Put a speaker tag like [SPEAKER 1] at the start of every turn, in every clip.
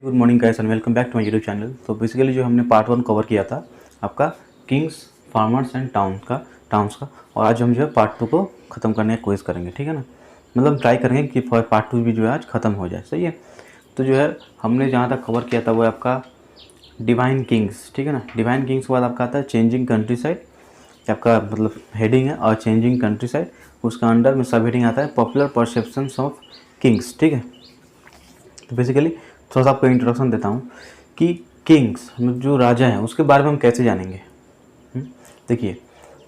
[SPEAKER 1] Good morning guys and welcome back to my YouTube channel. तो basically जो हमने part 1 cover किया था आपका किंग्स फार्मर्स एंड टाउन्स का और आज हम जो है पार्ट 2 को ख़त्म करने की कोशिश करेंगे, ठीक है ना। मतलब ट्राई करेंगे कि पार्ट 2 भी जो है आज ख़त्म हो जाए, सही है। तो जो है हमने जहाँ तक कवर किया था वो है आपका डिवाइन किंग्स, ठीक है ना। डिवाइन किंग्स के बाद आपका आता है चेंजिंग कंट्री साइड, आपका मतलब हेडिंग है और चेंजिंग कंट्री साइड, उसका अंडर में सब हेडिंग आता है पॉपुलर परसेप्शंस ऑफ किंग्स, ठीक है। तो बेसिकली थोड़ा सा आपको इंट्रोडक्शन देता हूँ कि किंग्स जो राजा हैं उसके बारे में हम कैसे जानेंगे। देखिए,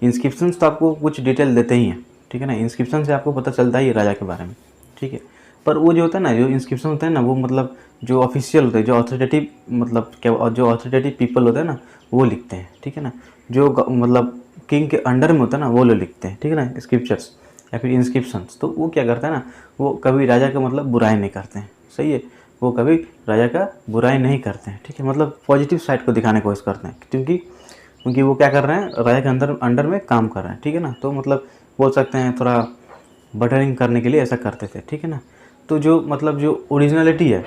[SPEAKER 1] इंस्क्रिप्शंस तो आपको कुछ डिटेल देते ही हैं, ठीक है ना। इंस्क्रिप्शन से आपको पता चलता है ये राजा के बारे में, ठीक है। पर वो जो होता है ना, जो इंस्क्रिप्शन होता है ना, वो मतलब जो ऑफिशियल होते हैं, जो ऑथोरिटेटिव मतलब क्या, जो ऑथोरिटेटिव पीपल होते हैं ना वो लिखते हैं, ठीक है ना। जो मतलब किंग के अंडर में होता है ना वो लोग लिखते हैं, ठीक है ना, स्क्रिप्चर्स या फिर इंस्क्रिप्शंस। तो वो क्या करता है ना, वो कभी राजा का मतलब बुराई नहीं करते हैं, सही है। वो कभी राजा का बुराई नहीं करते हैं, ठीक है। मतलब पॉजिटिव साइड को दिखाने की कोशिश करते हैं, क्योंकि वो क्या कर रहे हैं, राजा के अंडर में काम कर रहे हैं, ठीक है ना। तो मतलब बोल सकते हैं थोड़ा बटरिंग करने के लिए ऐसा करते थे, ठीक है ना। तो जो मतलब जो ओरिजिनलिटी है,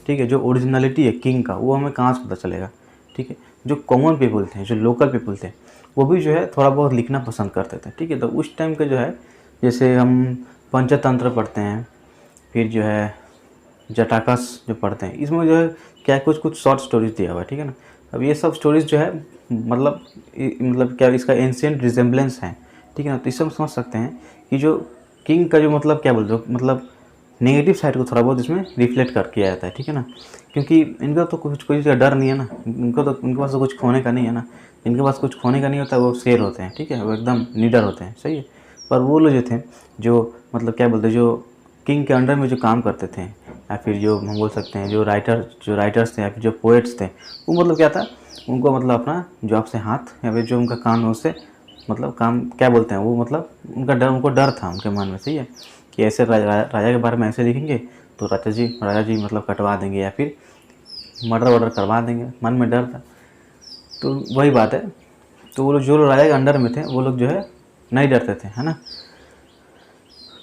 [SPEAKER 1] ठीक है, जो ओरिजिनलिटी है किंग का, वो हमें कहाँ से पता चलेगा, ठीक है। जो कॉमन पीपल थे, जो लोकल पीपल थे, वो भी जो है थोड़ा बहुत लिखना पसंद करते थे, ठीक है। तो उस टाइम का जो है, जैसे हम पंचतंत्र पढ़ते हैं, फिर जो है जटाकस जो पढ़ते हैं, इसमें जो है क्या कुछ कुछ शॉर्ट स्टोरीज दिया हुआ है, ठीक है ना। अब ये सब स्टोरीज जो है मतलब क्या इसका एंशिएंट रिजेम्बलेंस है, ठीक है ना। तो इससे हम समझ सकते हैं कि जो किंग का जो मतलब क्या बोलते हो, मतलब नेगेटिव साइड को थोड़ा बहुत इसमें रिफ्लेक्ट कर किया जाता है, ठीक है ना। क्योंकि इनका तो कुछ कोई चीज़ का डर नहीं है ना, इनके पास तो कुछ खोने का नहीं है ना। इनके पास कुछ खोने का नहीं होता, वो शेर होते हैं, ठीक है, वो एकदम निडर होते हैं, सही है। पर वो लोग जो थे, जो मतलब क्या बोलते हैं, जो किंग के अंडर में जो काम करते थे, या फिर जो हम बोल सकते हैं जो राइटर्स थे या फिर जो पोएट्स थे, वो मतलब क्या था, उनको मतलब अपना जॉब से हाथ या फिर जो उनका काम है उससे मतलब काम क्या बोलते हैं, वो मतलब उनको डर था उनके मन में, सही है, कि ऐसे राजा के बारे में ऐसे लिखेंगे तो राजा जी मतलब कटवा देंगे या फिर मर्डर करवा देंगे, मन में डर था। तो वही बात है। तो वो लोग जो लोग राजा के अंडर में थे वो लोग जो है नहीं डरते थे, है ना।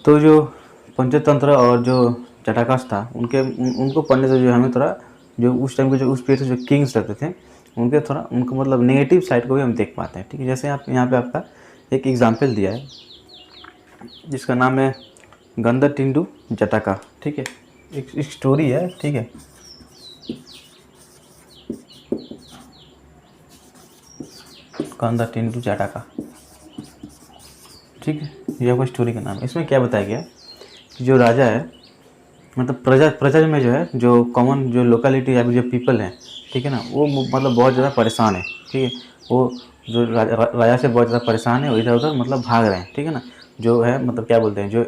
[SPEAKER 1] तो जो पंचतंत्र और जो जटाकस था, उनको पढ़ने से जो हमें थोड़ा, जो उस टाइम के जो उस पीरियड से जो किंग्स रहते थे, उनको मतलब नेगेटिव साइड को भी हम देख पाते हैं, ठीक है। जैसे आप यहाँ पे आपका एक एग्जाम्पल दिया है जिसका नाम है गंदरटिंडु जटाका, ठीक है। एक स्टोरी है, ठीक है। गंदरटिंडु जटाका, ठीक है, ये आपको स्टोरी का नाम है। इसमें क्या बताया गया कि जो राजा है, मतलब प्रजा में जो है, जो कॉमन जो लोकेलिटी या फिर जो पीपल हैं, ठीक है ना, वो मतलब बहुत ज़्यादा परेशान है, ठीक है। वो जो राजा से बहुत ज़्यादा परेशान है, वो इधर उधर मतलब भाग रहे हैं, ठीक है ना। जो है मतलब क्या बोलते हैं, जो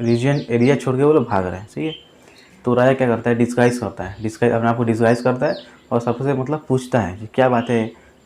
[SPEAKER 1] रीजन एरिया छोड़ के वो लोग भाग रहे हैं, सही है। तो राजा क्या करता है, डिस्गाइज करता है, अपने आप को डिस्गाइज करता है और सबसे मतलब पूछता है कि क्या बात है,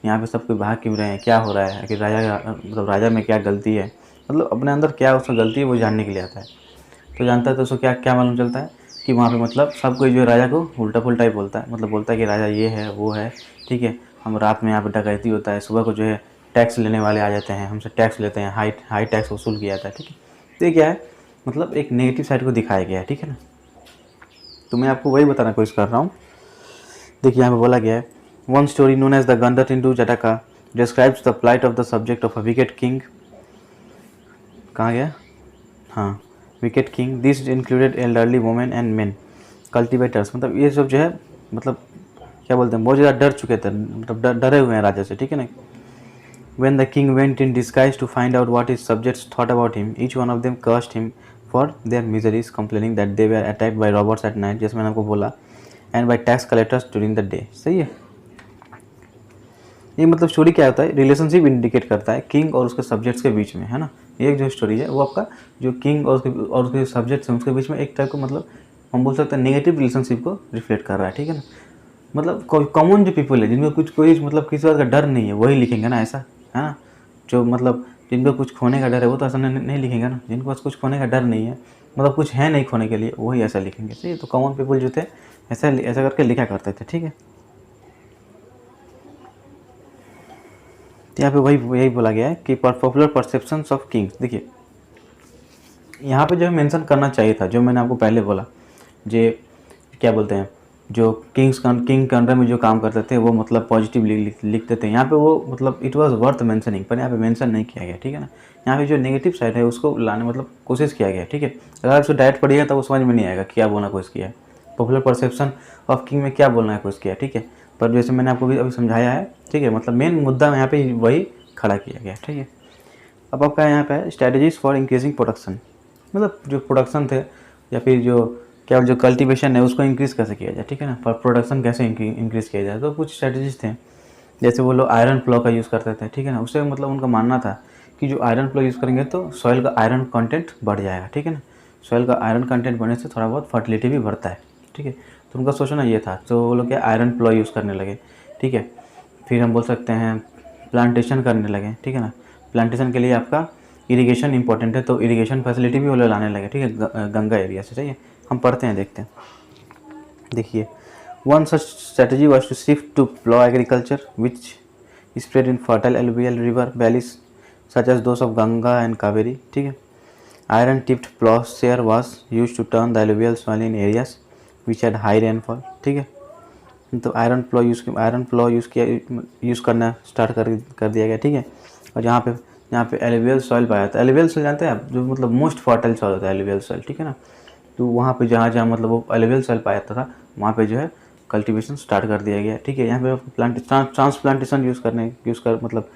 [SPEAKER 1] यहाँ पे सब कोई भाग क्यों रहे हैं, क्या हो रहा है, कि राजा में क्या गलती है, मतलब अपने अंदर क्या उसमें गलती है वो जानने के लिए आता है। तो जानता है तो उसको क्या क्या मालूम चलता है कि वहाँ पे मतलब सब कोई जो है राजा को उल्टा पुल्टा ही बोलता है, मतलब बोलता है कि राजा ये है वो है, ठीक है। हम रात में यहाँ पे डकैती होता है, सुबह को जो है टैक्स लेने वाले आ जाते हैं, हमसे टैक्स लेते हैं, हाई टैक्स वसूल किया जाता है, ठीक है। तो ये क्या है, मतलब एक नेगेटिव साइड को दिखाया गया है, ठीक है ना। तो मैं आपको वही बताना कोशिश कर रहा हूँ। देखिए यहाँ पे बोला गया है, one story known as the Gandatindu Jataka describes the plight of the subject of a wicked king. कहाँ गया, हाँ, wicked king. This included elderly women and men cultivators, मतलब ये सब जो है मतलब क्या बोलते हैं, बहुत ज़्यादा डर चुके थे, मतलब डरे हुए हैं राजा से, ठीक है ना। When the king went in disguise to find out what his subjects thought about him, each one of them cursed him for their miseries, complaining that they were attacked by robbers at night, जैसे मैंने आपको बोला, and by tax collectors during the day, सही है। ये मतलब story क्या होता है, रिलेशनशिप इंडिकेट करता है किंग और उसके सब्जेक्ट्स के बीच में, है ना। ये जो स्टोरी है वो आपका जो किंग और उसके सब्जेक्ट्स हैं उसके बीच में एक टाइप को मतलब हम बोल सकते हैं नेगेटिव रिलेशनशिप को रिफ्लेक्ट कर रहा है, ठीक है ना। मतलब कॉमन जो पीपल है जिनको कुछ कोई मतलब किसी बात का डर नहीं है वही लिखेंगे ना, ऐसा है ना। जो मतलब जिनको कुछ खोने का डर है वो तो ऐसा नहीं लिखेंगे ना। जिनको पास कुछ खोने का डर नहीं है, मतलब कुछ है नहीं खोने के लिए, वही ऐसा लिखेंगे, सही है। तो कॉमन पीपल जो थे ऐसा ऐसा करके लिखा करते थे, ठीक है। यहाँ पे वही यही बोला गया है कि पॉपुलर परसेप्शंस ऑफ किंग्स। देखिए यहाँ पे जो मेंशन करना चाहिए था, जो मैंने आपको पहले बोला, जे क्या बोलते हैं, जो किंग के अंडर में जो काम करते थे वो मतलब पॉजिटिव लिखते थे। यहाँ पे वो मतलब इट वाज वर्थ मेंशनिंग, पर यहाँ पे मेंशन नहीं किया गया, ठीक है ना। यहाँ पे जो नेगेटिव साइड है उसको लाने मतलब कोशिश किया गया, ठीक है। अगर आप उसको डायरेक्ट पढ़िएगा तो वो समझ में नहीं आएगा क्या बोलना कोशिश किया है, पॉपुलर परसेप्शन ऑफ किंग में क्या बोलना है कोशिश किया है, ठीक है। पर जैसे मैंने आपको अभी समझाया है, ठीक है, मतलब मेन मुद्दा यहाँ पे वही खड़ा किया गया, ठीक है। अब आपका यहाँ पे स्ट्रैटेजीज फॉर इंक्रीजिंग प्रोडक्शन, मतलब जो प्रोडक्शन थे या फिर जो कल्टीवेशन है उसको इंक्रीज़ कैसे किया जाए, ठीक है ना। पर प्रोडक्शन कैसे इंक्रीज़ किया जाए, तो कुछ स्ट्रैटेजीज थे। जैसे वो लोग आयरन प्लो का यूज़ करते थे, ठीक है ना। उससे मतलब उनका मानना था कि जो आयरन प्लो यूज़ करेंगे तो सॉइल का आयरन कंटेंट बढ़ जाएगा, ठीक है ना। सॉइल का आयरन कंटेंट बढ़ने से थोड़ा बहुत फर्टिलिटी भी बढ़ता है, ठीक है। तो उनका सोचना ये था, तो वो लोग क्या आयरन प्लो यूज़ करने लगे, ठीक है। फिर हम बोल सकते हैं प्लांटेशन करने लगे, ठीक है ना। प्लांटेशन के लिए आपका इरिगेशन इंपॉर्टेंट है, तो इरिगेशन फैसिलिटी भी वो लोग लाने लगे, ठीक है, गंगा एरिया से, ठीक है। हम पढ़ते हैं, देखते हैं। देखिए, one such strategy was to shift to plough agriculture which spread in fertile alluvial river valleys such as those of Ganga and Kaveri, ठीक है। Iron tipped ploughshare was use to turn the alluvial soil in areas which had high rainfall, ठीक है। तो iron plough use करना start कर दिया गया, ठीक है। और यहाँ पे एलुवियल सॉइल पाया था। एलुवियल सॉइल जानते हैं आप, जो मतलब मोस्ट फर्टाइल सॉइल होता है एलुवियल सॉइल, ठीक है ना। तो वहाँ पे जहाँ मतलब वो एलुवियल सॉइल पाया था वहाँ पे जो है कल्टीवेशन स्टार्ट कर दिया गया, ठीक है। यहाँ पे ट्रांसप्लांटेशन मतलब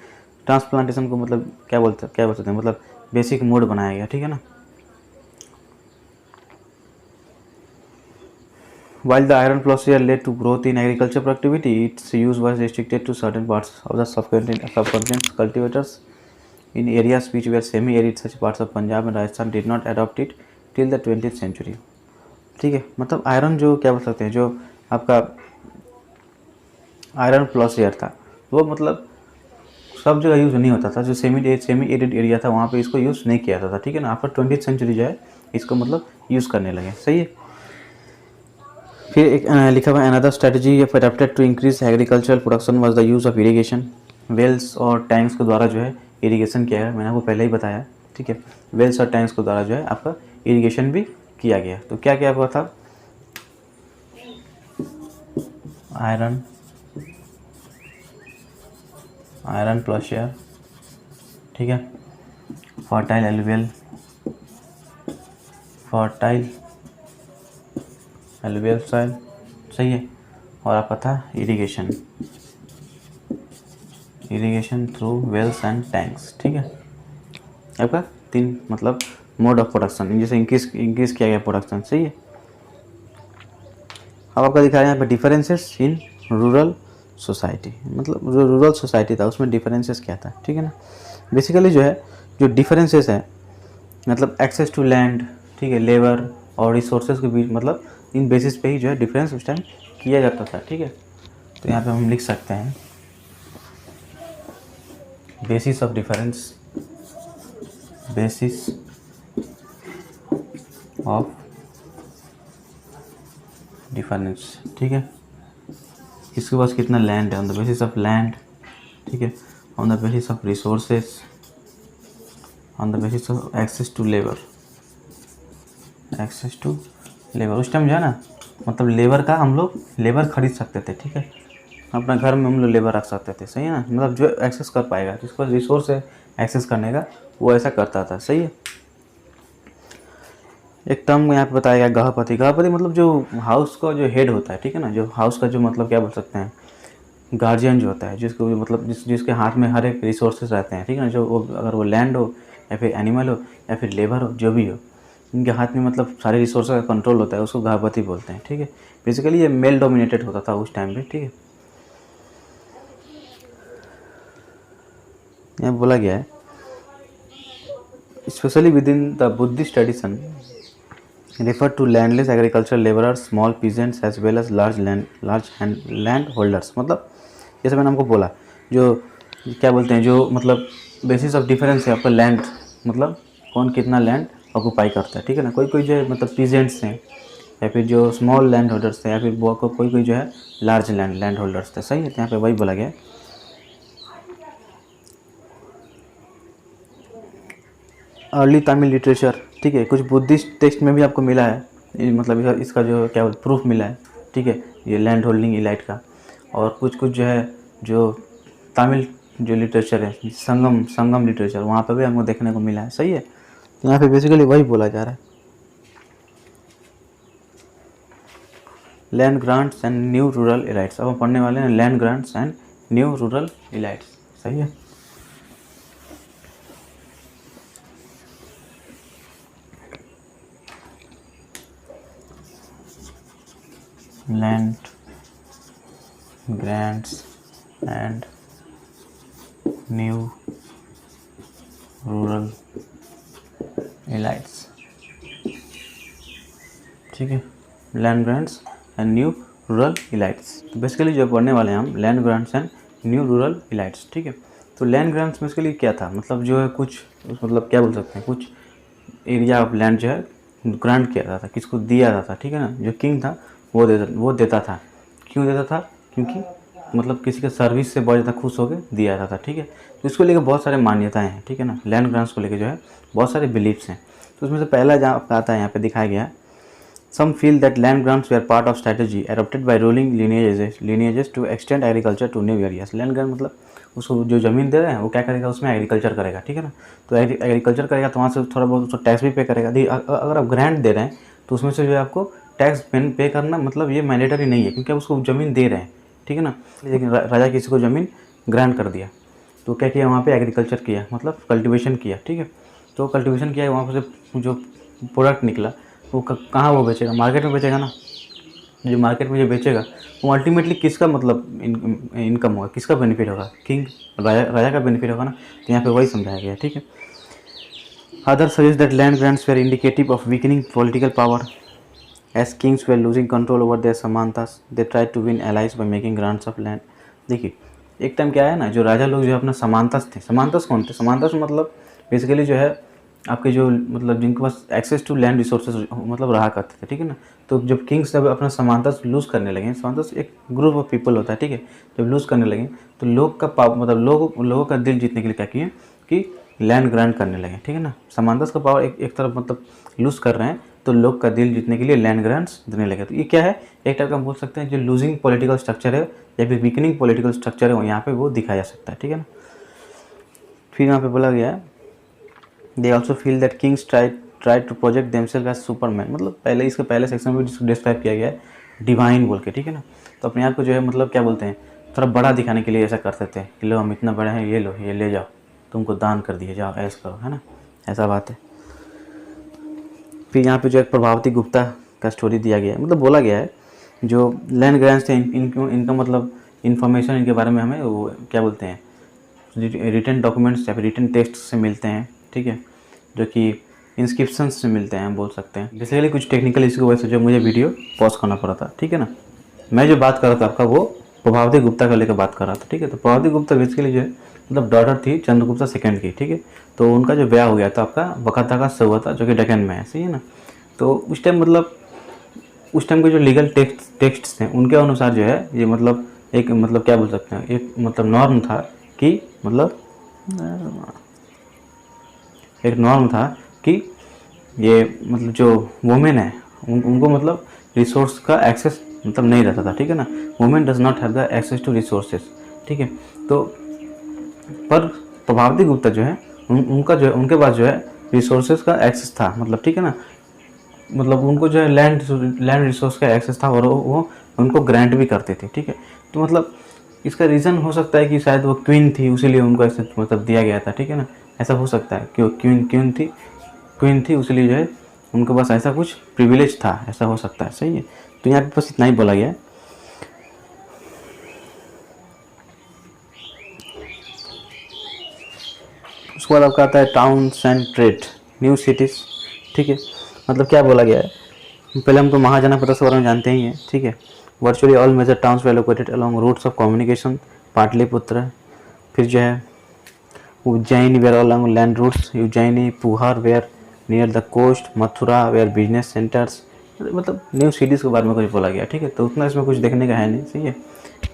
[SPEAKER 1] ट्रांसप्लांटेशन को मतलब क्या बोल सकते हैं, मतलब बेसिक मोड बनाया गया, ठीक है ना। While the iron plowshare led to growth in agriculture productivity, its use was restricted to certain parts of the subcontinent. Cultivators in areas which were semi-arid, such parts of Punjab and Rajasthan, did not adopt it till the 20th century. ठीक है, मतलब iron जो क्या बोल सकते हैं, जो आपका आयरन प्लॉशेयर था वो मतलब सब जगह यूज़ नहीं होता था। जो सेमी एरिड एरिया था वहाँ पे इसको यूज़ नहीं किया जाता था, ठीक है ना। आफ्टर 20th सेंचुरी जो है इसको मतलब यूज़ करने लगे, सही है। फिर एक लिखा हुआ another strategy adopted to increase agricultural production was the use of irrigation. Wells और टैंक्स के द्वारा जो है इरिगेशन किया है, मैंने आपको पहले ही बताया, ठीक है। वेल्स और टैंक्स के द्वारा जो है आपका इरिगेशन भी किया गया। तो क्या क्या हुआ था, आयरन प्लॉशेयर, ठीक है, फर्टाइल एलुवियल सॉइल, सही है। और आपका था irrigation through wells and tanks, ठीक है। आपका 3 मतलब मोड ऑफ प्रोडक्शन, जैसे इंक्रीज किया गया प्रोडक्शन, सही है। अब आपका दिखा रहे हैं यहाँ पे डिफरेंसेस इन रूरल सोसाइटी, मतलब जो रूरल सोसाइटी था उसमें डिफरेंसेस क्या था, ठीक है ना। बेसिकली जो है जो डिफरेंसेस है मतलब एक्सेस टू लैंड, ठीक है, लेबर और रिसोर्सेज के बीच, मतलब इन बेसिस पे ही जो है डिफरेंस उस टाइम किया जाता था, ठीक है। तो यहाँ पे हम लिख सकते हैं basis of difference, basis of difference, ठीक है। इसके पास कितना लैंड है, on the basis of land, ठीक है, on the basis of resources, on the basis of access to labour. उस टाइम जो है ना मतलब लेबर का हम लोग लेबर खरीद सकते थे, ठीक है। अपना घर में हम लोग लेबर रख सकते थे, सही है ना। मतलब जो एक्सेस कर पाएगा, जिसको रिसोर्स है एक्सेस करने का, वो ऐसा करता था, सही है। एक टर्म यहाँ पे बताया गया गृहपति मतलब जो हाउस का जो हेड होता है, ठीक है ना, जो हाउस का जो मतलब क्या बोल सकते हैं गार्जियन जो होता है, जिसको मतलब जिसके हाथ में हर एक रिसोर्सेज रहते हैं, ठीक है ना। जो अगर वो लैंड हो या फिर एनिमल हो या फिर लेबर हो, जो भी हो, इनके हाथ में मतलब सारे रिसोर्सेज का कंट्रोल होता है, उसको गृहपति बोलते हैं, ठीक है। बेसिकली ये मेल डोमिनेटेड होता था उस टाइम पे, ठीक है। यहाँ बोला गया है specially with in the Buddhist tradition refer to landless agricultural laborers, small peasants as well as large land holders। मतलब जैसे मैंने आपको बोला, जो क्या बोलते हैं, जो मतलब बेसिस ऑफ डिफरेंस है आपका लैंड, मतलब कौन कितना लैंड ऑक्यूपाई करता है, ठीक है ना। कोई जो है मतलब पीजेंट्स हैं या फिर जो स्मॉल लैंड होल्डर्स थे या फिर कोई जो है लार्ज लैंड होल्डर्स थे, सही है। यहाँ पे वही बोला गया। अर्ली तमिल लिटरेचर, ठीक है, कुछ बुद्धिस्ट टेक्स्ट में भी आपको मिला है, मतलब इसका जो क्या प्रूफ मिला है, ठीक है। ये लैंड होल्डिंग इलाइट का। और कुछ कुछ जो है जो तमिल जो लिटरेचर है, संगम लिटरेचर, वहाँ पे भी हमको देखने को मिला है। सही है, तो यहाँ पे बेसिकली वही बोला जा रहा है, land grants and new rural elites. अब हम पढ़ने वाले हैं land grants and new rural elites. सही है, land grants and new rural elites. ठीक है, land grants and new rural elites. तो बेसिकली जो पढ़ने वाले हैं हम land grants and new rural elites. ठीक है, तो लैंड ग्रांट्स बेसिकली क्या था, मतलब जो है कुछ, मतलब क्या बोल सकते हैं, कुछ एरिया ऑफ लैंड जो है ग्रांट किया जाता था, किसको दिया जाता था। ठीक है ना, जो किंग था वो देता था। क्यों देता था, क्योंकि मतलब किसी के सर्विस से बहुत ज़्यादा खुश होकर दिया जाता था। ठीक है, तो इसको लेकर बहुत सारे मान्यताएं हैं। ठीक है ना, लैंड ग्रांट्स को लेकर जो है बहुत सारे बिलीफ्स हैं। तो उसमें से पहला जहाँ आता है यहाँ पे दिखाया गया है, some feel that land grants were part of strategy adopted by ruling lineages to extend agriculture to new areas। Land grant मतलब उसको जो ज़मीन दे रहे हैं वो क्या करेगा, उसमें एग्रीकल्चर करेगा। ठीक है ना, तो एग्रीकल्चर करेगा तो वहाँ से थोड़ा बहुत उसको टैक्स भी पे करेगा। अगर आप ग्रांट दे रहे हैं तो उसमें से जो है आपको टैक्स पे करना मतलब ये मैंडेटरी नहीं है, क्योंकि आप उसको ज़मीन दे रहे हैं। ठीक है ना, लेकिन राजा किसी को ज़मीन ग्रांट कर दिया तो क्या किया, वहाँ पे एग्रीकल्चर किया, मतलब कल्टीवेशन किया। ठीक है, तो कल्टीवेशन किया, वहाँ से जो प्रोडक्ट निकला वो कहाँ वो बेचेगा, मार्केट में बेचेगा ना। जो मार्केट में जो बेचेगा वो अल्टीमेटली किसका मतलब इनकम होगा, किसका बेनिफिट होगा, किंग राजा का बेनिफिट होगा ना। तो यहाँ पे वही समझाया गया है। ठीक है, other suggest that land grants were indicative of weakening political power as kings were losing control over their samantas they try to win allies by making grants of land. देखिए एक टाइम क्या है ना, जो राजा लोग जो अपना समानतास थे, समानतास कौन थे, समानतास मतलब बेसिकली जो है आपके जो मतलब जिनके पास एक्सेस टू लैंड रिसोर्सेज मतलब रहा करते थे। ठीक है ना, तो जब किंग्स जब अपना समानतास लूज़ करने लगे, समानतास एक ग्रुप ऑफ पीपल होता है। ठीक है, जब लूज़ करने लगे तो लोग का मतलब लोगों का दिल जीतने के लिए क्या किए कि लैंड ग्रांट करने लगे। ठीक है ना, समानतास का पावर एक तरफ मतलब लूज़ कर रहे हैं तो लोग का दिल जीतने के लिए लैंड ग्रांट्स देने लगे। तो ये क्या है, एक टाइप का हम बोल सकते हैं जो लूजिंग पॉलिटिकल स्ट्रक्चर है या फिर वीकनिंग पॉलिटिकल स्ट्रक्चर है, यहाँ पे वो दिखाया जा सकता है। ठीक है ना, फिर यहाँ पे बोला गया है they also feel that kings try to project themself as superman. मतलब पहले इसके पहले सेक्शन में डिस्क्राइब किया गया है डिवाइन बोल के। ठीक है ना, तो अपने आप को जो है मतलब क्या बोलते हैं, थोड़ा बड़ा दिखाने के लिए ऐसा करते थे कि लो हम इतना बड़े हैं, ये लो ये ले जाओ, तुमको दान कर दिए, जाओ ऐसा करो, है ना, ऐसा बात है। फिर यहाँ पे जो एक प्रभावती गुप्ता का स्टोरी दिया गया है, मतलब बोला गया है जो लैंड ग्रांट्स थे इनका मतलब इन्फॉर्मेशन इनके बारे में हमें वो क्या बोलते हैं रिटन डॉक्यूमेंट्स या फिर रिटन टेक्स्ट से मिलते हैं। ठीक है, जो कि इंस्क्रिप्शन से मिलते हैं, हम बोल सकते हैं। बेसिकली कुछ टेक्निकल इशू की वजह से जो मुझे वीडियो पॉज करना पड़ा था। ठीक है ना, मैं जो बात कर रहा था आपका वो प्रभावती गुप्ता का लेकर बात कर रहा था। ठीक है, तो प्रभावती गुप्ता बेसिकली जो है मतलब डॉटर थी चंद्रगुप्ता सेकंड की। ठीक है, तो उनका जो ब्याह हो गया था आपका वकाता से हुआ था, जो कि डेक्कन में है। सही है ना, तो उस टाइम मतलब उस टाइम के जो लीगल टेक्स्ट थे उनके अनुसार जो है ये मतलब एक मतलब क्या बोल सकते हैं, एक मतलब नॉर्म था कि मतलब एक नॉर्म था कि ये मतलब जो वुमेन है उनको मतलब रिसोर्स का एक्सेस मतलब नहीं रहता था। ठीक है ना, women does not have the access to resources. ठीक है, तो पर प्रभावती गुप्ता जो है उनका जो है उनके पास जो है रिसोर्सेज का एक्सेस था, मतलब ठीक है ना, मतलब उनको जो है लैंड रिसोर्स का एक्सेस था और वो उनको ग्रांट भी करते थे। ठीक है, तो मतलब इसका रीज़न हो सकता है कि शायद वो क्वीन थी उसीलिए उनको ऐसे मतलब दिया गया था। ठीक है ना, ऐसा हो सकता है कि वो क्वीन थी इसलिए जो है उनके पास ऐसा कुछ प्रिविलेज था, ऐसा हो सकता है। सही है, तो यहाँ पे बस इतना ही बोला गया है। उसके बाद आपका आता है towns and trade, new cities. ठीक है, मतलब क्या बोला गया है, पहले हम तो महाजनपद के बारे में जानते ही हैं। ठीक है, virtually all major towns were located along routes of communication, Pataliputra, फिर जो है Ujjain were along land routes, Ujjayini Puhar were near the coast, Mathura were business centres, मतलब न्यू सिटीज़ के बारे में कुछ बोला गया। ठीक है, तो उतना इसमें कुछ देखने का है नहीं। सही है,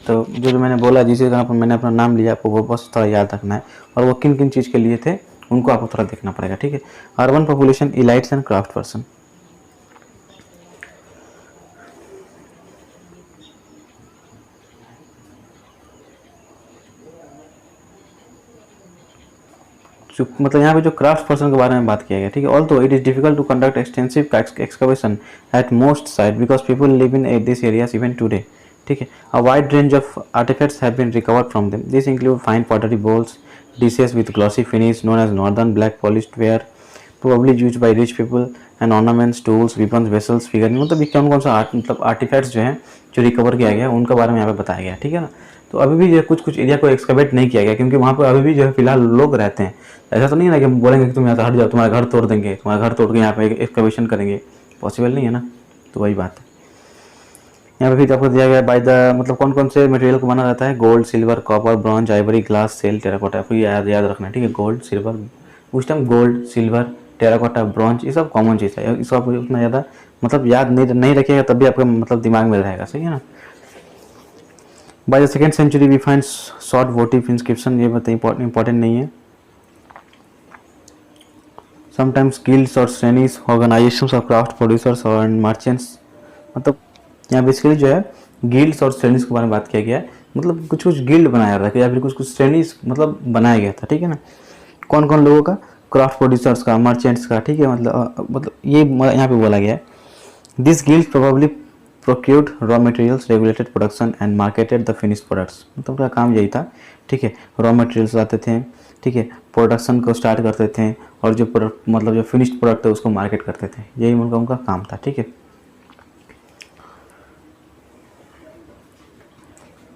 [SPEAKER 1] तो जो मैंने बोला जिस जगह पर मैंने अपना नाम लिया आपको वो बस थोड़ा याद रखना है, और वो किन किन चीज़ के लिए थे उनको आपको थोड़ा देखना पड़ेगा। ठीक है, urban population, elites and craft person. जो मतलब यहाँ पे जो क्राफ्ट पर्सन के बारे में बात किया गया, ठीक है। Although it is difficult to conduct extensive excavation at most site because people live in this areas even today, ठीक है। A wide range of artefacts have been recovered from them. This include fine pottery bowls, dishes with glossy finish known as northern black polished ware, probably used by rich people, and ornaments, tools, weapons, vessels, figurines। मतलब ये कौन कौन सा मतलब artefacts जो हैं जो recover किया गया उनका बारे में यहाँ पे बताया गया, ठीक है ना। तो अभी भी जो है कुछ कुछ एरिया को एक्सकवेट नहीं किया गया क्योंकि वहाँ पर अभी भी जो है फिलहाल लोग रहते हैं। ऐसा तो नहीं है ना कि हम बोलेंगे कि तुम यहाँ से हट जाओ, तुम्हारा घर तोड़ देंगे, तुम्हारा घर तोड़ के यहाँ पे एक्सकवेशन करेंगे, पॉसिबल नहीं है ना। तो वही बात है। यहाँ पे फिर आपको दिया गया बाय द मतलब कौन कौन से मटेरियल को बना जाता है, gold, silver, copper, bronze, ivory, glass, shell, terracotta. आपको याद रखना है, ठीक है। गोल्ड, सिल्वर, उस time gold, silver, terracotta, bronze ये सब कॉमन चीज़ है। इसको आपको उतना ज़्यादा मतलब याद नहीं रखिएगा तब भी आपका मतलब दिमाग में रहेगा, सही है ना। By the second century we find short votive inscription, ये बताइए इंपॉर्टेंट नहीं है। समटाइम्स गिल्ड्स और श्रेणीज, ऑर्गेनाइजेशंस ऑफ क्राफ्ट प्रोड्यूसर्स और मर्चेंट्स। मतलब यहाँ बेसिकली जो है गिल्ड्स और श्रेणीज के बारे में बात किया गया है। मतलब कुछ कुछ गिल्ड बनाया था या फिर कुछ कुछ श्रेणीज मतलब बनाया गया था, ठीक है ना। कौन कौन लोगों का, क्राफ्ट प्रोड्यूसर्स का, मर्चेंट्स का, ठीक है। मतलब ये यहाँ पे बोला गया है। This guild probably procured raw materials, regulated production and marketed the finished products. मतलब उनका काम यही था, ठीक है। रॉ मटेरियल्स लाते थे, ठीक है, प्रोडक्शन को स्टार्ट करते थे और जो प्रोडक्ट मतलब जो फिनिश्ड प्रोडक्ट है उसको मार्केट करते थे, यही उनका काम था, ठीक है।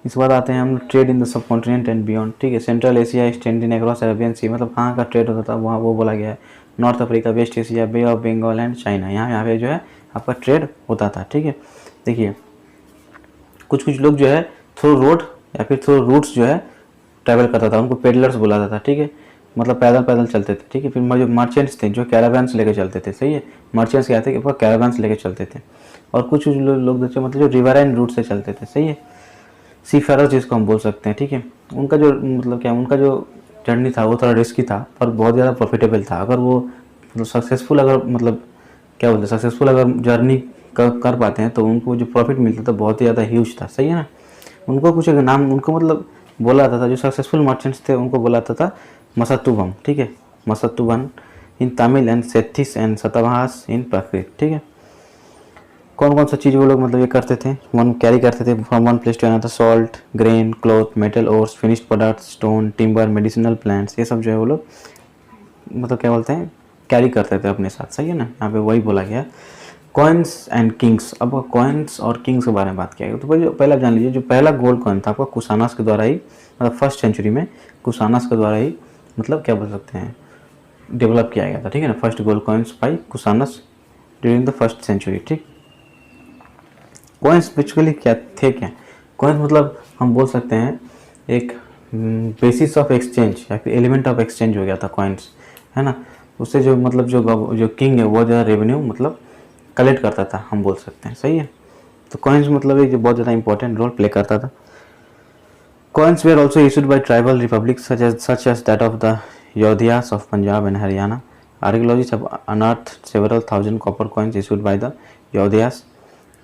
[SPEAKER 1] इस बार आते हैं हम trade in the subcontinent and beyond, ठीक है। Central Asia extending across Arabian sea, मतलब कहाँ का ट्रेड होता था वहाँ वो बोला गया है। North Africa, West Asia, Bay of Bengal and China, यहाँ पे जो है आपका ट्रेड होता था, ठीक है। देखिए कुछ कुछ लोग जो है थ्रू रोड या फिर थ्रू रूट्स जो है ट्रैवल करता था, उनको पेडलर्स बुला जाता था, ठीक है। मतलब पैदल पैदल चलते थे, ठीक है। फिर जो मर्चेंट्स थे जो कैरावैन्स लेके चलते थे, सही है। मर्चेंट्स क्या थे कि कैरावैन्स लेके चलते थे। और कुछ लोग मतलब जो रिवराइन रूट से चलते थे, सही है। सीफेरर जिसको हम बोल सकते हैं, ठीक है। उनका जो मतलब क्या उनका जो जर्नी था वो थोड़ा रिस्की था पर बहुत ज़्यादा प्रॉफिटेबल था। अगर वो मतलब सक्सेसफुल अगर मतलब क्या बोलते हैं सक्सेसफुल अगर जर्नी कर पाते हैं तो उनको जो प्रॉफिट मिलता था बहुत ही ज़्यादा ह्यूज था, सही है ना। उनको कुछ एक नाम उनको मतलब बोला जाता था, जो सक्सेसफुल मर्चेंट्स थे उनको बोला जाता था मसत्तुबम, ठीक है। मसत्तुबन इन तमिल एंड सेथिस एंड सतवाहास इन प्राकृत, ठीक है। कौन कौन सा चीज़ वो लोग मतलब ये करते थे, वन कैरी करते थे from one place to another, salt, grain, cloth, metal ores, finished products, stone, timber, medicinal plants, ये सब जो है वो लोग मतलब क्या बोलते हैं कैरी करते थे अपने साथ, सही है ना। यहाँ पे वही बोला गया। कॉइन्स एंड किंग्स, अब कॉइन्स और किंग्स के बारे में बात किया गया। तो पहले आप जान लीजिए जो पहला गोल्ड कॉइन था आपका कुशानास के द्वारा ही मतलब फर्स्ट सेंचुरी में कुशानास के द्वारा ही मतलब क्या बोल सकते हैं डेवलप किया गया था, ठीक है ना। First gold coins by Kushanas during the first century, ठीक। कॉइन्स बेसिकली क्या थे, क्या कॉइन्स मतलब हम बोल सकते हैं एक बेसिस ऑफ एक्सचेंज या फिर एलिमेंट ऑफ एक्सचेंज हो गया था कॉइन्स, है ना। उससे जो मतलब जो किंग है वो ज़्यादा रेवेन्यू मतलब कलेक्ट करता था, हम बोल सकते हैं, सही है। तो कॉइन्स मतलब एक जो बहुत ज़्यादा इंपॉर्टेंट रोल प्ले करता था। Coins were also issued by tribal republic such as that of the Yaudheyas of Punjab and Haryana. Archaeologist have unearthed several thousand copper coins issued by the Yaudheyas,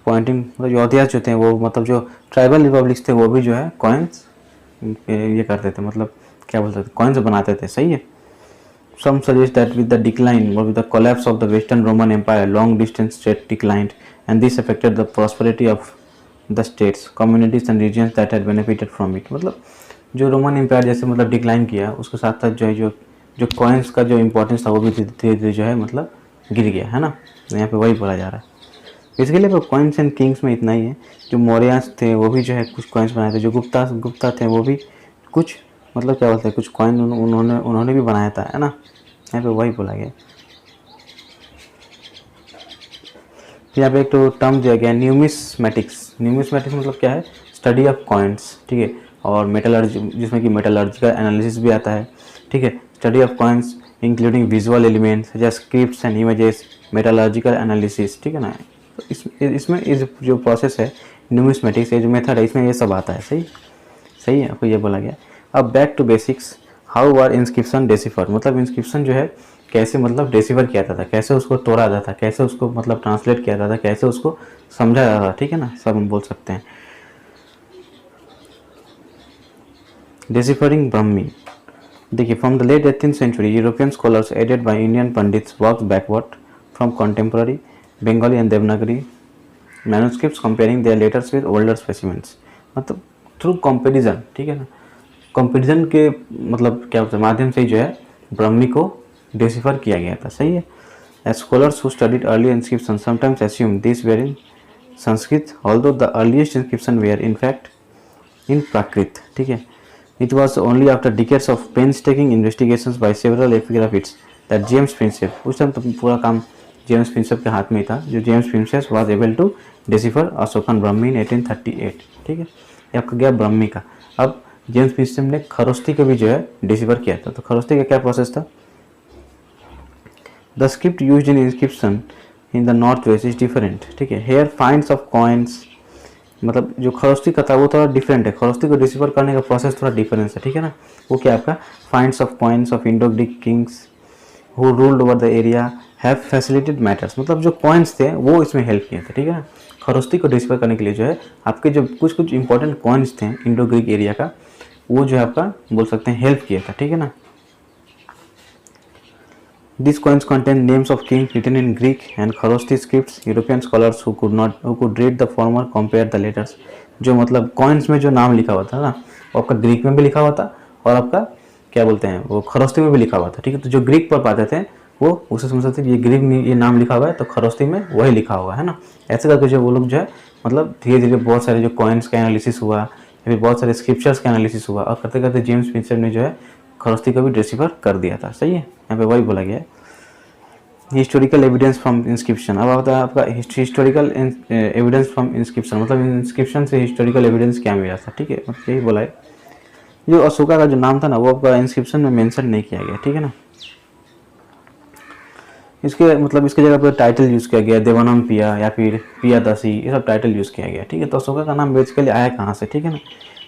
[SPEAKER 1] pointing मतलब योधियास जो थे वो मतलब जो ट्राइबल रिपब्लिक्स थे वो भी जो है कॉइन्स ये करते थे, मतलब क्या बोल सकते कॉइन्स बनाते थे, सही है। Some suggest that with the decline or with the collapse of the Western Roman Empire, long distance trade declined, and this affected the prosperity of the states, communities and regions that had benefited from it। मतलब जो Roman empire जैसे मतलब decline किया उसके साथ साथ जो है जो कॉइन्स का जो इम्पोर्टेंस था वो भी धीरे धीरे जो है मतलब गिर गया, है ना। तो यहाँ पे वही बोला जा रहा है। बेसिकली तो कॉइन्स एंड किंग्स में इतना ही है। जो मौर्यास थे वो भी जो है कुछ कॉइन्स बनाए थे, जो गुप्ता थे वो भी कुछ मतलब क्या बोलते हैं कुछ कॉइन उन्होंने भी बनाया था, है ना। यहाँ पे वही बोला गया। यहाँ पे एक तो टर्म दिया गया न्यूमिस्मेटिक्स। न्यूमिस्मेटिक्स मतलब क्या है, स्टडी ऑफ कॉइन्स, ठीक है। और मेटलर्जी जिसमें कि मेटलर्जिकल एनालिसिस भी आता है, ठीक है। Study of coins including visual elements जैसे scripts and images, metallurgical analysis, ठीक है ना। तो इसमें इस जो प्रोसेस है न्यूमिस्मेटिक्स ये जो मेथड है इसमें ये सब आता है, सही है। आपको ये बोला गया। अब back to basics, how are inscription decipher, मतलब इंस्क्रिप्शन जो है कैसे मतलब डेसिफर किया जाता था, कैसे उसको तोड़ा जाता था, कैसे उसको मतलब ट्रांसलेट किया जाता था, कैसे उसको समझा जाता था, ठीक है ना। सब हम बोल सकते हैं। डेसिफरिंग ब्राह्मी, देखिए, from the late 18th century European scholars aided by Indian pandits work backward from contemporary Bengali and Devanagari manuscripts comparing their letters with older specimens. मतलब थ्रू कंपेरिजन, ठीक है ना, कंपेरिजन के मतलब क्या होता है, माध्यम से जो है ब्राह्मी को डिसिफर किया गया था। सही है। As scholars who studied early inscriptions sometimes assume these were in Sanskrit, although the earliest inscriptions were in fact in Prakrit. ठीक है। It was only after decades of painstaking investigations by several epigraphists that James Prinsep, उस time तो पूरा काम James Prinsep के हाथ में ही था, जो James Prinsep was able to decipher Ashokan Brahmi in 1838। ठीक है, ये आपका गया ब्राह्मी का। अब जेम्स प्रिंसेप ने खरोस्ती को भी जो है डिसिफर किया था। तो खरोस्ती का क्या प्रोसेस था? The script used in inscription in the northwest is different। ठीक है, here finds of coins, मतलब जो खरोस्ती का था वो थोड़ा डिफरेंट है। खरोस्ती को डिसिफर करने का प्रोसेस थोड़ा डिफरेंस है। ठीक है ना, वो क्या आपका finds of coins of Indo Greek Kings who ruled over the area have facilitated matters, मतलब जो कॉइन्स थे वो इसमें हेल्प किए थे। ठीक है ना, खरोस्ती को डिसिफर करने के लिए जो है आपके जो कुछ इंपॉर्टेंट कॉइन्स थे इंडो ग्रीक एरिया का, वो जो है आपका बोल सकते हैं हेल्प किया था। ठीक है ना, these coins contain names of kings written in Greek and Kharosti scripts. European scholars who could read the former compared the letters। जो मतलब coins में जो नाम लिखा हुआ था ना, वो आपका ग्रीक में भी लिखा हुआ था और आपका क्या बोलते हैं वो खरोस्ती में भी लिखा हुआ था। ठीक है, तो जो ग्रीक पढ़ पाते थे वो उसे समझते थे ये ग्रीक में ये नाम लिखा हुआ है तो खरोस्ती में वही लिखा हुआ है ना। ऐसे करके जो वो लोग जो है मतलब धीरे धीरे बहुत सारे जो कॉइन्स का एनालिसिस हुआ या फिर बहुत सारे स्क्रिप्चर्स का एनालिसिस हुआ और करते करते जेम्स प्रिंसेप ने जो है खरोस्ती को भी डिसिफर कर दिया था। सही है, यहाँ पे वही बोला गया है। Historical evidence from inscription. अब आता है आपका हिस्टोरिकल एविडेंस फ्रॉम इंस्क्रिप्शन, मतलब इंस्क्रिप्शन से हिस्टोरिकल एविडेंस क्या मिला था। ठीक है, मतलब यही बोला है। जो अशोका का जो नाम था ना वो आपका इंस्क्रिप्शन में मेंशन नहीं किया गया। ठीक है ना, इसके मतलब इसके जगह पर टाइटल यूज़ किया गया, देवानंद पिया या फिर पिया दासी, ये सब टाइटल यूज़ किया गया। ठीक है, तो अशोका का नाम बेसिकली आया कहाँ से? ठीक है ना,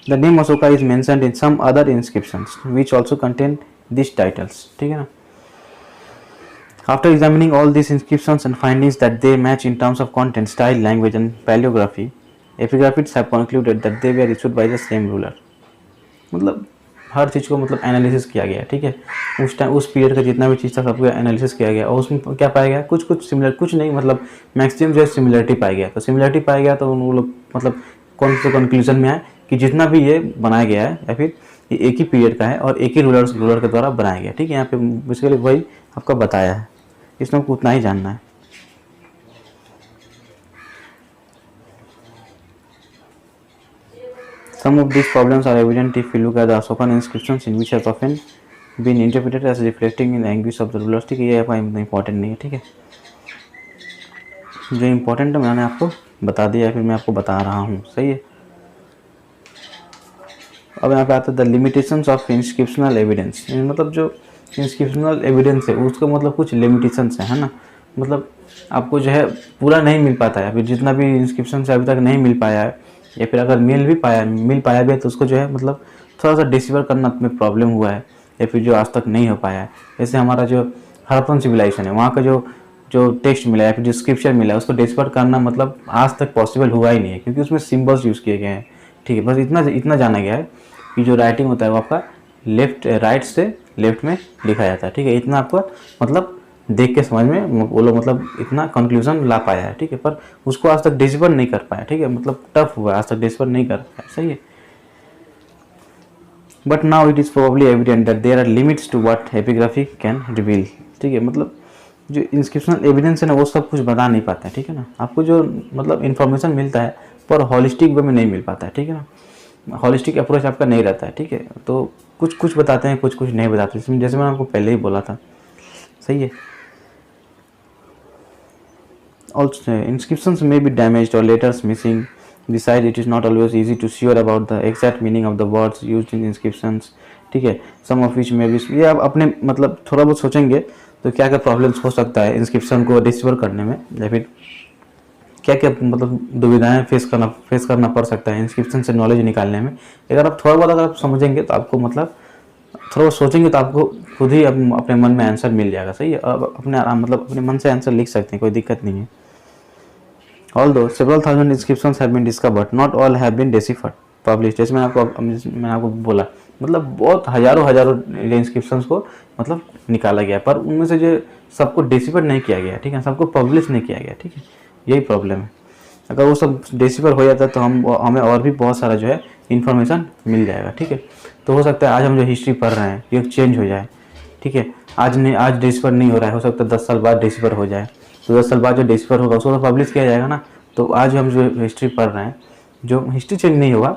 [SPEAKER 1] the name Ashoka is mentioned in some other inscriptions which also contain this titles. ठीक है ना, after examining all these inscriptions and findings that they match in terms of content, style, language and paleography, epigraphists have concluded that they were issued by the same ruler। मतलब हर चीज़ को मतलब analysis किया गया। ठीक है, उस टाइम उस period का जितना भी चीज़ था सबको एनालिसिस किया गया और उसमें क्या पाया गया? कुछ सिमिलर, कुछ नहीं मतलब मैक्सिमम जो है सिमिलरिटी पाया गया। तो सिमिलरिटी पाया गया तो वो लोग मतलब कौन से कंक्लूजन में आए कि जितना भी ये बनाया गया है या फिर ये एक ही पीरियड का है और एक ही रूलर के द्वारा बनाया गया। ठीक है, यहाँ पे बेसिकली वही आपका बताया है, इसमें आपको उतना ही जानना है। Some of these problems are evident if you look at the Ashokan inscriptions in which has often been interpreted as reflecting in the anguish of the rulers। ठीक है, ये आपका इम्पोर्टेंट नहीं है। ठीक है, जो इम्पोर्टेंट है मैंने आपको बता दिया, फिर मैं आपको बता रहा हूँ। सही है। अब यहाँ पे आता है the limitations of inscriptional evidence, मतलब जो इंस्क्रिप्शनल एविडेंस है उसको मतलब कुछ लिमिटेशंस है ना, मतलब आपको जो है पूरा नहीं मिल पाता है। फिर जितना भी इंस्क्रिप्शन से अभी तक नहीं मिल पाया है या फिर अगर मिल पाया भी है तो उसको जो है मतलब थोड़ा सा डिसिफर करना में प्रॉब्लम हुआ है या फिर जो आज तक नहीं हो पाया है। जैसे हमारा जो हड़प्पन सिविलाइजेशन है वहाँ का जो टेक्स्ट मिला है या फिर जो स्क्रिप्चर मिला है उसको डिसिफर करना मतलब आज तक पॉसिबल हुआ ही नहीं है, क्योंकि उसमें सिम्बल्स यूज़ किए गए हैं। ठीक है, बस इतना जाना गया है कि जो राइटिंग होता है वो आपका राइट से लेफ्ट में लिखा जाता है। ठीक है, इतना आपको मतलब देख के समझ में वो लोग मतलब इतना कंक्लूजन ला पाया है। ठीक है, पर उसको आज तक डिसिफर नहीं कर पाया। ठीक है, मतलब टफ हुआ, आज तक डिसिफर नहीं कर पाया। सही है, but now it is probably evident that there are limits to what epigraphy can reveal. ठीक है, मतलब जो इंस्क्रिप्शनल एविडेंस है ना वो सब कुछ बता नहीं पाता है। ठीक है ना, आपको जो मतलब इन्फॉर्मेशन मिलता है पर हॉलिस्टिक वे में नहीं मिल पाता है। ठीक है ना, हॉलिस्टिक अप्रोच आपका नहीं रहता है। ठीक है, तो कुछ बताते हैं, कुछ नहीं बताते, जैसे मैंने आपको पहले ही बोला था। सही है। Also, inscriptions may be damaged or letters missing. Besides, it is not always easy to sure about the exact meaning of the words used in inscriptions। ठीक है, some of which may be, ये आप अपने मतलब थोड़ा बहुत सोचेंगे तो क्या क्या प्रॉब्लम्स हो सकता है इंस्क्रिप्शन को डिसिफर करने में, या फिर क्या क्या मतलब दुविधाएं फेस करना पड़ सकता है इंस्क्रिप्शन से नॉलेज निकालने में। अगर आप थोड़ा बहुत अगर आप समझेंगे तो आपको मतलब थोड़ा सोचेंगे तो आपको खुद ही अपने मन में आंसर मिल जाएगा। सही है, अब अपने मन से आंसर लिख सकते हैं, कोई दिक्कत नहीं है। Although several thousand inscriptions have been discovered, not all have been deciphered, published। जैसे मैंने आपको बोला मतलब बहुत हज़ारों इंस्क्रिप्शंस को मतलब निकाला गया, पर उनमें से जो सबको डिसिपेट नहीं किया गया, ठीक है, सबको पब्लिश नहीं किया गया, ठीक है, यही प्रॉब्लम है। अगर वो सब डिसिपेट हो जाता तो हमें और भी बहुत सारा जो है इन्फॉर्मेशन मिल जाएगा, ठीक है। तो हो सकता है आज हम जो हिस्ट्री पढ़ रहे हैं ये चेंज हो जाए, ठीक है, आज डिसिपेट नहीं हो रहा है, हो सकता है 10 साल बाद डिसिपेट हो जाए, तो 10 साल बाद जो डिसिपेट होगा उसको तो पब्लिश किया जाएगा ना। तो आज हम जो हिस्ट्री पढ़ रहे हैं, जो हिस्ट्री चेंज नहीं होगा,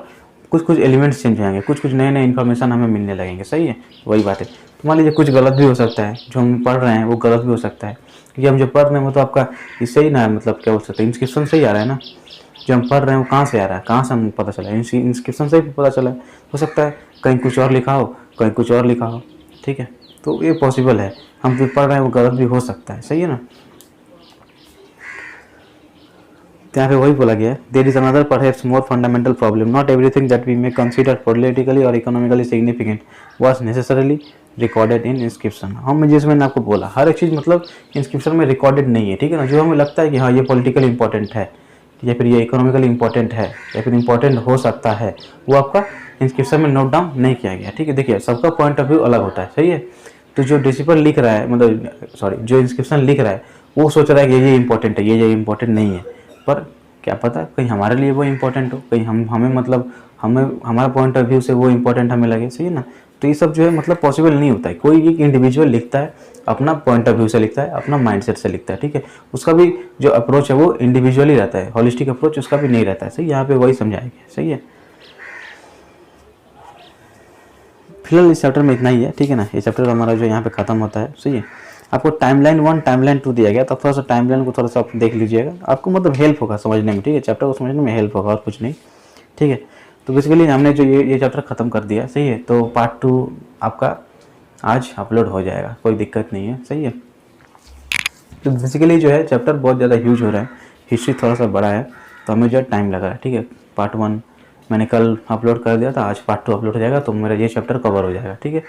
[SPEAKER 1] कुछ एलिमेंट्स चेंज होंगे, कुछ नए इन्फॉर्मेशन हमें मिलने लगेंगे, सही है, वही बात है। तो मान लीजिए कुछ गलत भी हो सकता है, जो हम पढ़ रहे हैं वो गलत भी हो सकता है, क्योंकि हम जो पढ़ रहे हैं वो तो आपका इससे ही ना, मतलब क्या बोल सकते हैं, इंस्क्रिप्शन से ही आ रहा है ना। जो हम पढ़ रहे हैं वो कहाँ से आ रहा है, कहाँ से हमें पता चला, इंस्क्रिप्शन से ही पता चला है। हो सकता है कहीं कुछ और लिखा हो, कहीं कुछ और लिखा हो, ठीक है, तो ये पॉसिबल है। हम जो पढ़ रहे हैं वो गलत भी हो सकता है, सही है ना। यहाँ पे वही बोला गया है, there is another perhaps more fundamental problem, not everything that we may consider politically or economically significant was necessarily recorded in inscription. हम जैसे मैंने आपको बोला, हर एक चीज़ मतलब इंस्क्रिप्शन में रिकॉर्डेड नहीं है, ठीक है ना। जो हमें लगता है कि हाँ ये पॉलिटिकल इंपॉर्टेंट है, या फिर ये इकोनॉमिकली इंपॉर्टेंट है, या फिर इंपॉर्टेंट हो सकता है, वो आपका इंस्क्रिप्शन में नोट डाउन नहीं किया गया, ठीक है। देखिए सबका पॉइंट ऑफ व्यू अलग होता है, सही है। तो जो डिसिपल लिख रहा है, मतलब सॉरी, जो इंस्क्रिप्शन लिख रहा है वो सोच रहा है कि ये इंपॉर्टेंट है, ये इंपॉर्टेंट नहीं है, पर क्या पता कहीं हमारे लिए वो इम्पोर्टेंट हो, कहीं हमें मतलब हमें हमारा पॉइंट ऑफ व्यू से वो इम्पोर्टेंट हमें लगे, सही है ना। तो ये सब जो है मतलब पॉसिबल नहीं होता है। कोई एक इंडिविजुअल लिखता है, अपना पॉइंट ऑफ व्यू से लिखता है, अपना माइंडसेट से लिखता है, ठीक है। उसका भी जो अप्रोच है वो इंडिविजुअली रहता है, हॉलिस्टिक अप्रोच उसका भी नहीं रहता है, सही। यहाँ पे वही समझाया गया, सही है। फिलहाल इस चैप्टर में इतना ही है, ठीक है ना। ये चैप्टर हमारा जो यहाँ पे खत्म होता है, सही है। आपको टाइमलाइन 1 टाइमलाइन 2 दिया गया, तो थोड़ा सा टाइमलाइन को थोड़ा सा आप देख लीजिएगा, आपको मतलब हेल्प होगा समझने में, ठीक है। चैप्टर को समझने में हेल्प होगा और कुछ नहीं, ठीक है। तो बेसिकली हमने जो ये चैप्टर ख़त्म कर दिया, सही है। तो पार्ट 2 आपका आज अपलोड हो जाएगा, कोई दिक्कत नहीं है, सही है। तो बेसिकली जो है चैप्टर बहुत ज़्यादा यूज हो रहा है, हिस्ट्री थोड़ा सा बड़ा है, तो हमें जो है टाइम लगा है, ठीक है। पार्ट 1 मैंने कल अपलोड कर दिया था, आज पार्ट 2 अपलोड हो जाएगा, तो मेरा ये चैप्टर कवर हो जाएगा, ठीक है।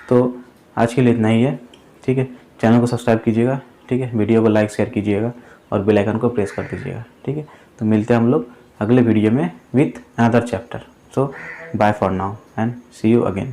[SPEAKER 1] तो आज के लिए इतना ही है, ठीक है। चैनल को सब्सक्राइब कीजिएगा, ठीक है। वीडियो को लाइक शेयर कीजिएगा और बेल आइकन को प्रेस कर दीजिएगा, ठीक है। तो मिलते हैं हम लोग अगले वीडियो में with another chapter. So bye for now and see you again.